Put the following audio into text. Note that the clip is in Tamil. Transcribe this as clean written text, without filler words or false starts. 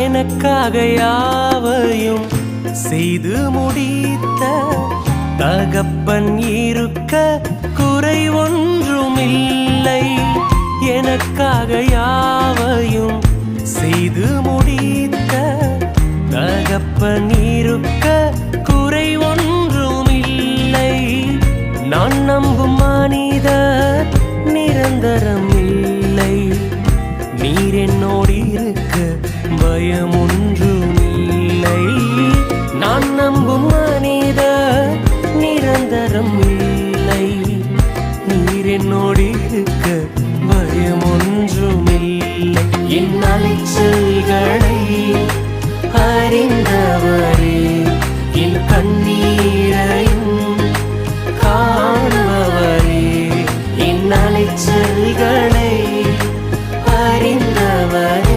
எனக்காக யாவையும் செய்து முடித்த தகப்பன் இருக்க குறை ஒன்றுமில்லை. எனக்காக யாவையும் செய்து முடித்த தகப்பன் இருக்க குறை ஒன்றுமில்லை. நான் நம்பும் மனிதர் நிரந்தரம் இல்லை. நீர் என்னோடு இருக்க பயம் ஒன்றுமில்லை. நான் நம்பும் மனிதர் நிரந்தரம் இல்லை. நீர் என்னோடு இருக்க பயம் ஒன்றுமில்லை. என் அலைச்சல்களை அறிந்த